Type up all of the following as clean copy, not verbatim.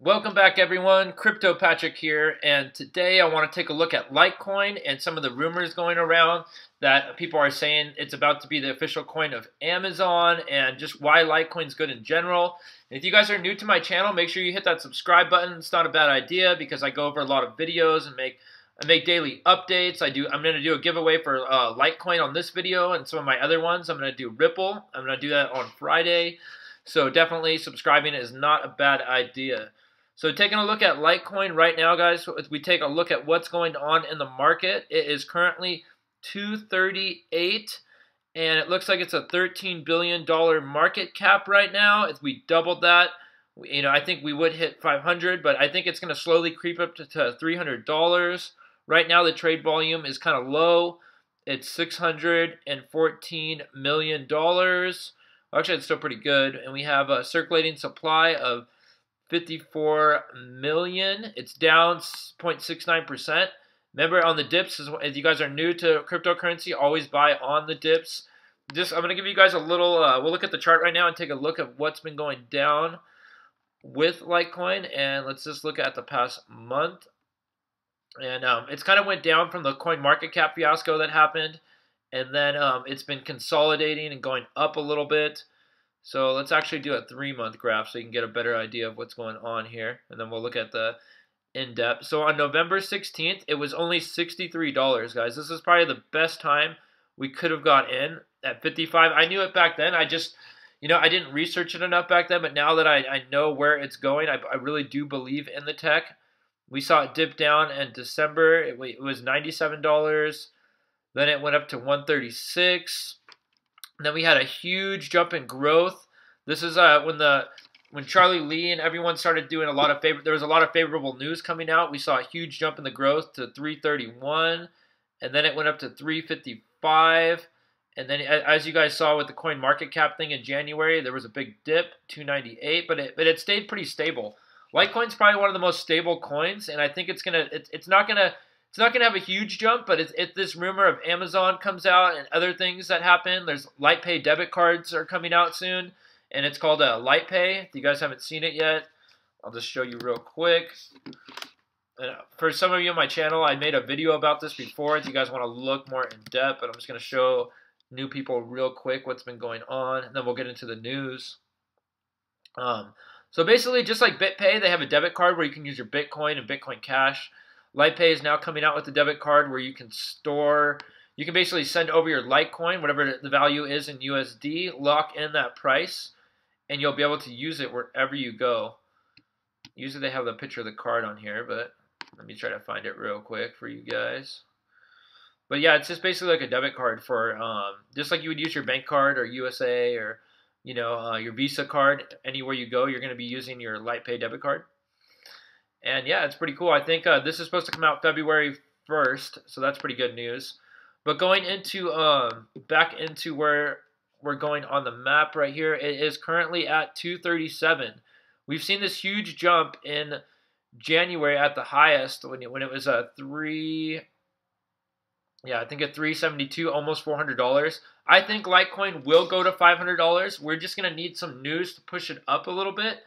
Welcome back, everyone. Crypto Patrick here, and today I want to take a look at Litecoin and some of the rumors going around that people are saying it's about to be the official coin of Amazon, and just why Litecoin's good in general. And if you guys are new to my channel, make sure you hit that subscribe button. It's not a bad idea because I go over a lot of videos and I make daily updates. I'm going to do a giveaway for Litecoin on this video and some of my other ones. I'm going to do Ripple. I'm going to do that on Friday. So definitely subscribing is not a bad idea. So taking a look at Litecoin right now, guys, we take a look at what's going on in the market. It is currently $238, and it looks like it's a $13 billion market cap right now. If we doubled that, I think we would hit 500, but I think it's going to slowly creep up to $300. Right now, the trade volume is kind of low. It's $614 million. Actually, it's still pretty good, and we have a circulating supply of 54 million. It's down 0.69%. Remember, on the dips, if you guys are new to cryptocurrency, always buy on the dips. I'm going to give you guys a little, we'll look at the chart right now and take a look at what's been going down with Litecoin. And let's just look at the past month. And it's kind of went down from the coin market cap fiasco that happened. And then it's been consolidating and going up a little bit. So let's actually do a 3-month graph so you can get a better idea of what's going on here. And then we'll look at the in-depth. So on November 16th, it was only $63, guys. This is probably the best time we could have got in at 55. I knew it back then. I just, I didn't research it enough back then. But now that I know where it's going, I really do believe in the tech. We saw it dip down in December. It was $97. Then it went up to $136. And then we had a huge jump in growth. This is when Charlie Lee and everyone started doing there was a lot of favorable news coming out. We saw a huge jump in the growth to 331, and then it went up to 355. And then, as you guys saw with the coin market cap thing in January, there was a big dip, 298, but it stayed pretty stable. Litecoin's probably one of the most stable coins, and I think it's not gonna have a huge jump, but if this rumor of Amazon comes out and other things that happen, there's Litepay debit cards are coming out soon, and it's called Litepay. If you guys haven't seen it yet, I'll just show you real quick. And for some of you on my channel, I made a video about this before if you guys want to look more in depth, but I'm just going to show new people real quick what's been going on, and then we'll get into the news. So basically, just like BitPay, they have a debit card where you can use your Bitcoin and Bitcoin Cash. Litepay is now coming out with a debit card where you can basically send over your Litecoin, whatever the value is in USD, lock in that price, and you'll be able to use it wherever you go. Usually they have the picture of the card on here, but let me try to find it real quick for you guys. But yeah, it's just basically like a debit card for, just like you would use your bank card or USA or, your Visa card. Anywhere you go, you're going to be using your Litepay debit card. And yeah, it's pretty cool. I think this is supposed to come out February 1st, so that's pretty good news. But going into back into where we're going on the map right here, it is currently at 237. We've seen this huge jump in January at the highest when it was a I think at 372, almost $400. I think Litecoin will go to $500. We're just gonna need some news to push it up a little bit.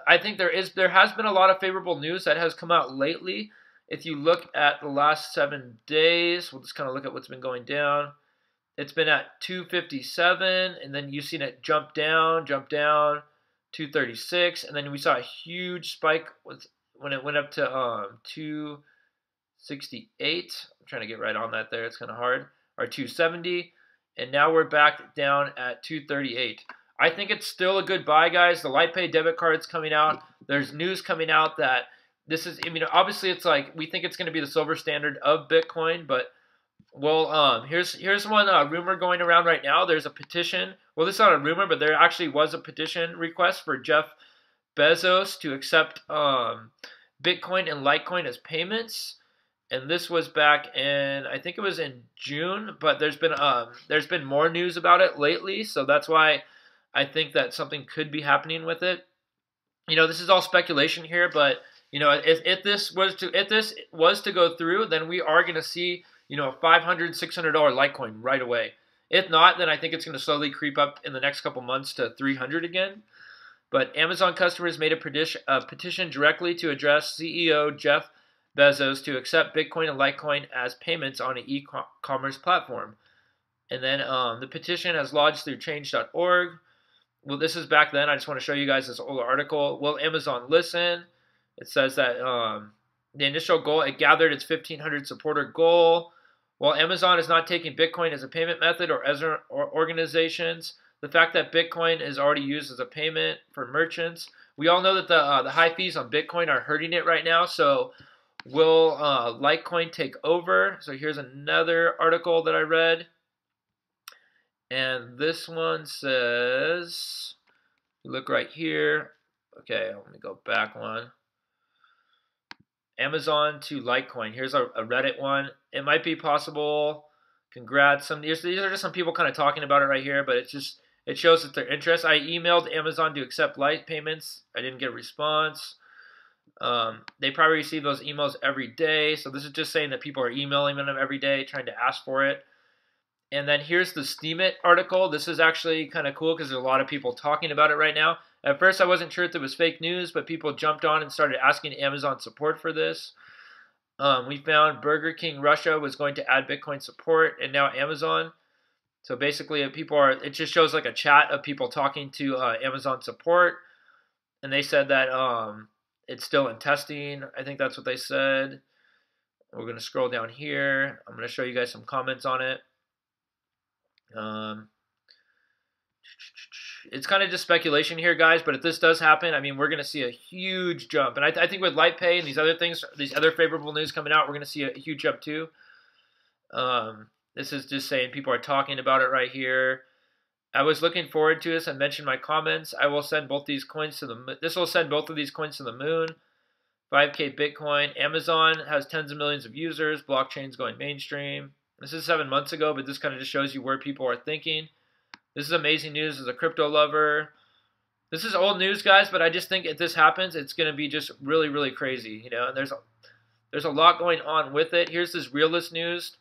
I think there has been a lot of favorable news that has come out lately. If you look at the last 7 days, we'll just kind of look at what's been going down. It's been at 257, and then you've seen it jump down, 236, and then we saw a huge spike when it went up to 268. I'm trying to get right on that there. It's kind of hard. Or 270, and now we're back down at 238. I think it's still a good buy, guys. The Litepay debit card's coming out. There's news coming out that this is, obviously it's like, we think it's going to be the silver standard of Bitcoin, but, well, here's one rumor going around right now. There's a petition. Well, this is not a rumor, but there actually was a petition request for Jeff Bezos to accept Bitcoin and Litecoin as payments. And this was back in, I think it was in June, but there's been more news about it lately, so that's why I think that something could be happening with it. This is all speculation here, but if this was to go through, then we are going to see a $500, $600 Litecoin right away. If not, then I think it's going to slowly creep up in the next couple months to 300 again. But Amazon customers made a petition directly to address CEO Jeff Bezos to accept Bitcoin and Litecoin as payments on an e-commerce platform. And then the petition has lodged through change.org. Well, this is back then. I just want to show you guys this old article. Will Amazon listen? It says that the initial goal, it gathered its 1,500 supporter goal. While Amazon is not taking Bitcoin as a payment method or as organizations, the fact that Bitcoin is already used as a payment for merchants, we all know that the high fees on Bitcoin are hurting it right now. So will Litecoin take over? So here's another article that I read. And this one says, look right here. Okay, let me go back one. Amazon to Litecoin. Here's a Reddit one. It might be possible. Congrats. These are just some people kind of talking about it right here, but it shows that their interest. I emailed Amazon to accept Lite payments. I didn't get a response. They probably receive those emails every day. So this is just saying that people are emailing them every day, trying to ask for it. And then here's the Steemit article. This is actually kind of cool because there's a lot of people talking about it right now. At first, I wasn't sure if it was fake news, but people jumped on and started asking Amazon support for this. We found Burger King Russia was going to add Bitcoin support, and now Amazon. So basically, it just shows like a chat of people talking to Amazon support, and they said that it's still in testing. I think that's what they said. We're going to scroll down here. I'm going to show you guys some comments on it. It's kind of just speculation here, guys, but if this does happen, I mean, we're going to see a huge jump. And I think with Litepay and these other things, these other favorable news coming out, we're going to see a huge jump too. This is just saying people are talking about it right here. I was looking forward to this. I mentioned my comments. I will send both these coins to the. This will send both of these coins to the moon. 5K Bitcoin. Amazon has tens of millions of users. Blockchain's going mainstream. This is 7 months ago, but this kind of just shows you where people are thinking. This is amazing news as a crypto lover. This is old news, guys, but I just think if this happens, it's going to be just really, really crazy. You know, and there's a lot going on with it. Here's this realist news,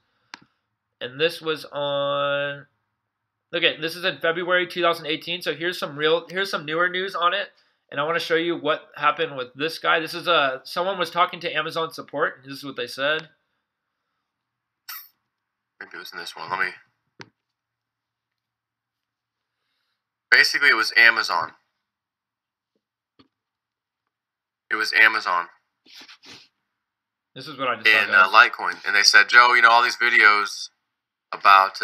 and this was on. Look at this is in February 2018. So here's some newer news on it, and I want to show you what happened with this guy. This is someone was talking to Amazon support, and this is what they said. Maybe it was in this one. Basically, it was Amazon. It was Amazon. This is what I just saw, in Litecoin, and they said, Joe, you know, all these videos about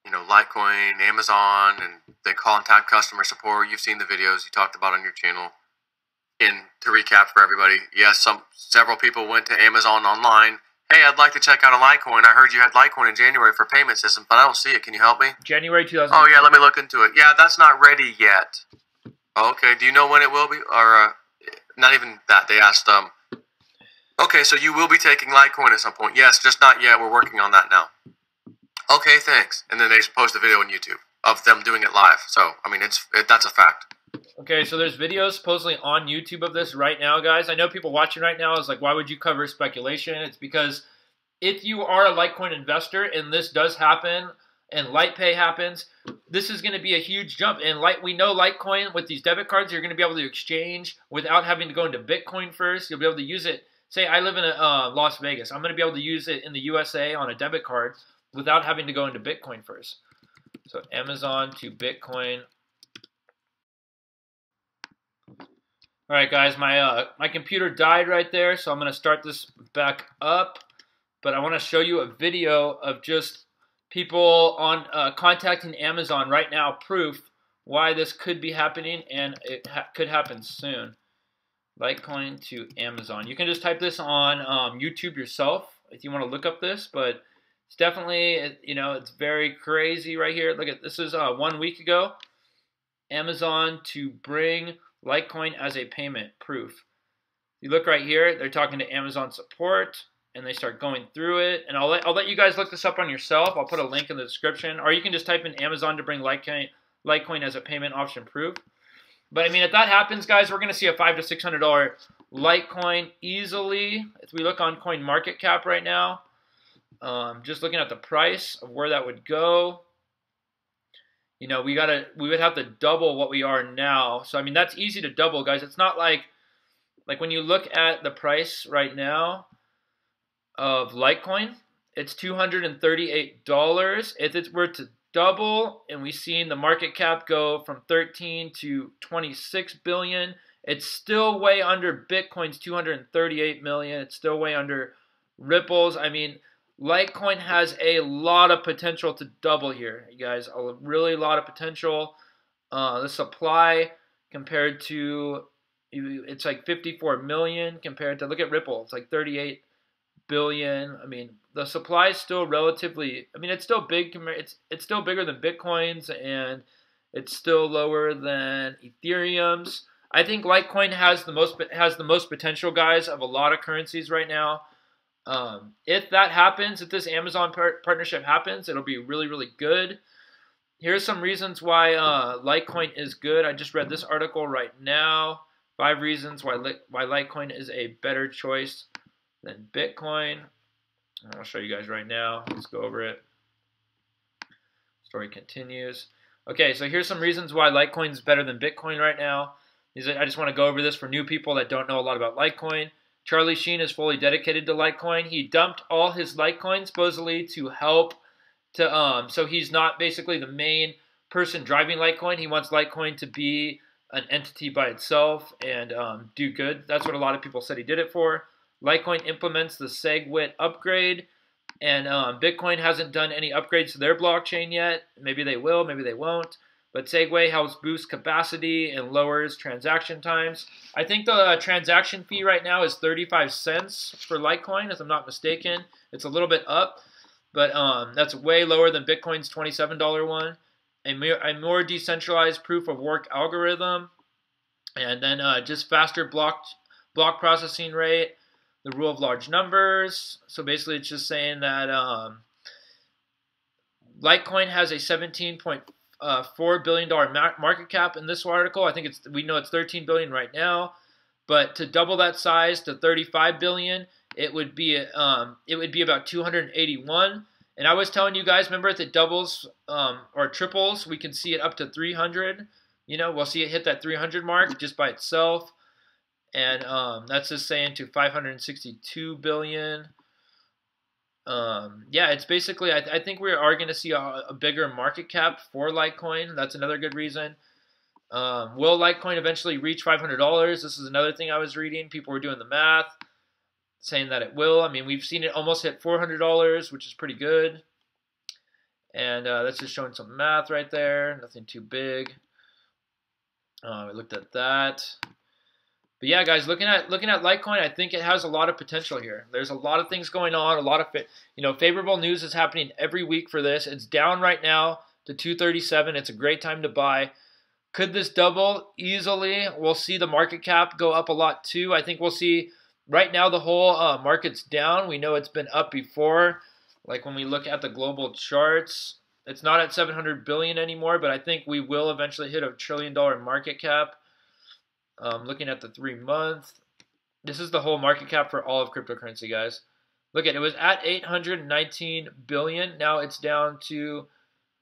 Litecoin, Amazon, and they contact customer support. You've seen the videos you talked about on your channel. And to recap for everybody, yes, several people went to Amazon online. Hey, I'd like to check out a Litecoin. I heard you had Litecoin in January for payment system, but I don't see it. Can you help me? January 2018. Oh, yeah, let me look into it. Yeah, that's not ready yet. Okay, do you know when it will be? Or not even that. They asked, okay, so you will be taking Litecoin at some point. Yes, just not yet. We're working on that now. Okay, thanks. And then they just post a video on YouTube of them doing it live. So, I mean, that's a fact. Okay, so there's videos supposedly on YouTube of this right now, guys. I know people watching right now is like, why would you cover speculation? It's because if you are a Litecoin investor and this does happen and Litepay happens, this is going to be a huge jump. And we know Litecoin with these debit cards, you're going to be able to exchange without having to go into Bitcoin first. You'll be able to use it. Say I live in Las Vegas. I'm going to be able to use it in the USA on a debit card without having to go into Bitcoin first. So Amazon to Bitcoin. All right, guys, my computer died right there, so I'm going to start this back up. But I want to show you a video of just people on contacting Amazon right now, proof why this could be happening, and it could happen soon. Litecoin to Amazon. You can just type this on YouTube yourself if you want to look up this, but it's definitely, it's very crazy right here. Look at this is 1 week ago. Amazon to bring Litecoin as a payment proof. You look right here, they're talking to Amazon support, and they start going through it. And I'll let you guys look this up on yourself. I'll put a link in the description, or you can just type in Amazon to bring Litecoin as a payment option proof. But I mean, if that happens, guys, we're going to see a $500 to $600 Litecoin easily. If we look on CoinMarketCap right now, just looking at the price of where that would go. we would have to double what we are now. So I mean, that's easy to double, guys. It's not like when you look at the price right now of Litecoin, it's $238. If it were to double and we've seen the market cap go from 13 to 26 billion, it's still way under Bitcoin's 238 million. It's still way under Ripple's. I mean, Litecoin has a lot of potential to double here, you guys. A really lot of potential. The supply compared to, it's like 54 million compared to, look at Ripple. It's like 38 billion. I mean, the supply is still relatively, I mean, it's still big. It's still bigger than Bitcoin's, and it's still lower than Ethereum's. I think Litecoin has the most potential, guys, of a lot of currencies right now. If that happens, if this Amazon partnership happens, it'll be really, really good. Here's some reasons why Litecoin is good. I just read this article right now. 5 reasons why Litecoin is a better choice than Bitcoin. I'll show you guys right now. Let's go over it. Story continues. Okay, so here's some reasons why Litecoin is better than Bitcoin right now. I just want to go over this for new people that don't know a lot about Litecoin. Charlie Sheen is fully dedicated to Litecoin. He dumped all his Litecoin supposedly to help so he's not basically the main person driving Litecoin. He wants Litecoin to be an entity by itself and do good. That's what a lot of people said he did it for. Litecoin implements the SegWit upgrade, and Bitcoin hasn't done any upgrades to their blockchain yet. Maybe they will, maybe they won't. But Segway helps boost capacity and lowers transaction times. I think the transaction fee right now is 35 cents for Litecoin, if I'm not mistaken. It's a little bit up, but that's way lower than Bitcoin's $27 one. A more decentralized proof of work algorithm, and then just faster block processing rate, the rule of large numbers. So basically it's just saying that Litecoin has a $17.4 billion market cap in this article. I think we know it's 13 billion right now, but to double that size to 35 billion, it would be about 281. And I was telling you guys, remember, if it doubles or triples, we can see it up to 300. We'll see it hit that 300 mark just by itself. And that's just saying to 562 billion. Yeah, it's basically, I think we are going to see a bigger market cap for Litecoin. That's another good reason. Will Litecoin eventually reach $500? This is another thing I was reading. People were doing the math, saying that it will. I mean, we've seen it almost hit $400, which is pretty good. And that's just showing some math right there. Nothing too big. We looked at that. But yeah, guys, looking at Litecoin, I think it has a lot of potential here. There's a lot of things going on. A lot of favorable news is happening every week for this. It's down right now to 237. It's a great time to buy. Could this double? Easily. We'll see the market cap go up a lot too. I think we'll see. Right now, the whole market's down. We know it's been up before. Like when we look at the global charts, it's not at 700 billion anymore, but I think we will eventually hit $1 trillion market cap. Looking at the 3-month, this is the whole market cap for all of cryptocurrency, guys. Look at it, was at 819 billion. Now it's down to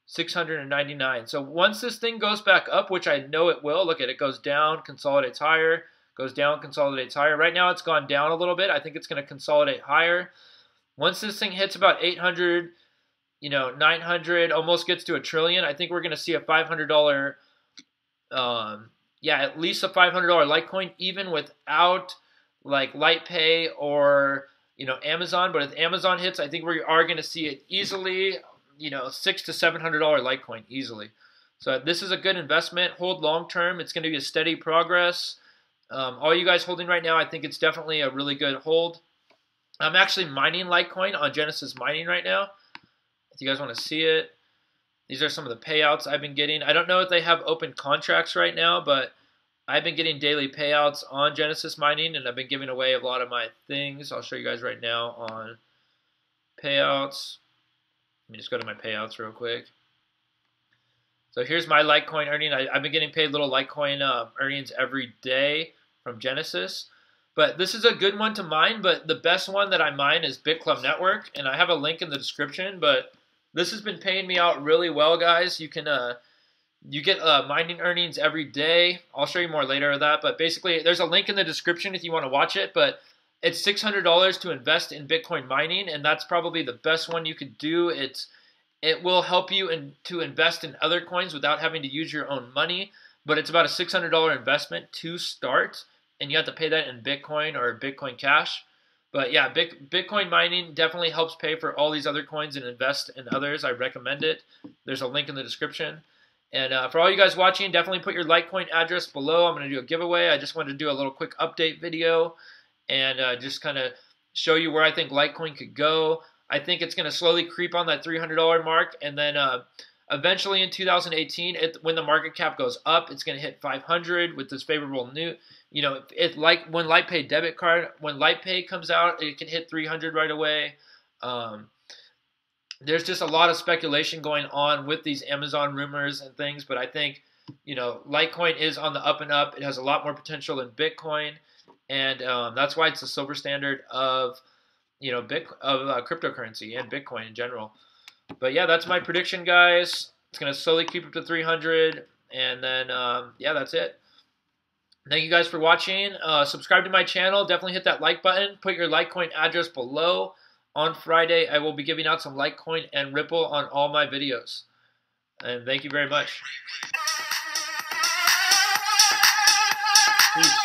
699. So once this thing goes back up, which I know it will, look at it, goes down, consolidates higher, goes down, consolidates higher. Right now it's gone down a little bit. I think it's going to consolidate higher. Once this thing hits about 800, 900, almost gets to $1 trillion, I think we're going to see a $500 at least a $500 Litecoin, even without like Litepay or Amazon. But if Amazon hits, I think we are going to see it easily, $600 to $700 Litecoin easily. So this is a good investment. Hold long term. It's going to be a steady progress. All you guys holding right now, I think it's definitely a really good hold. I'm actually mining Litecoin on Genesis Mining right now. If you guys want to see it. These are some of the payouts I've been getting. I don't know if they have open contracts right now, but I've been getting daily payouts on Genesis Mining, and I've been giving away a lot of my things. I'll show you guys right now on payouts. Let me just go to my payouts real quick. So here's my Litecoin earning. I've been getting paid little Litecoin earnings every day from Genesis. But this is a good one to mine, but the best one that I mine is BitClub Network, and I have a link in the description, but this has been paying me out really well, guys. You can You get mining earnings every day. I'll show you more later of that. But basically, there's a link in the description if you want to watch it. But it's $600 to invest in Bitcoin mining, and that's probably the best one you could do. It will help you to invest in other coins without having to use your own money. But it's about a $600 investment to start, and you have to pay that in Bitcoin or Bitcoin Cash. But yeah, Bitcoin mining definitely helps pay for all these other coins and invest in others. I recommend it. There's a link in the description. And for all you guys watching, definitely put your Litecoin address below. I'm going to do a giveaway. I just wanted to do a little quick update video and just kind of show you where I think Litecoin could go. I think it's going to slowly creep on that $300 mark, and then eventually in 2018, when the market cap goes up, it's going to hit 500 with this favorable new. You know, when Litepay debit card, when Litepay comes out, it can hit 300 right away. There's just a lot of speculation going on with these Amazon rumors and things, but I think, you know, Litecoin is on the up and up. It has a lot more potential than Bitcoin, and that's why it's the silver standard of, you know, cryptocurrency and Bitcoin in general. But yeah, that's my prediction, guys. It's gonna slowly creep up to 300, and then yeah, that's it. Thank you guys for watching. Subscribe to my channel. Definitely hit that like button. Put your Litecoin address below. On Friday, I will be giving out some Litecoin and Ripple on all my videos. And thank you very much. Peace.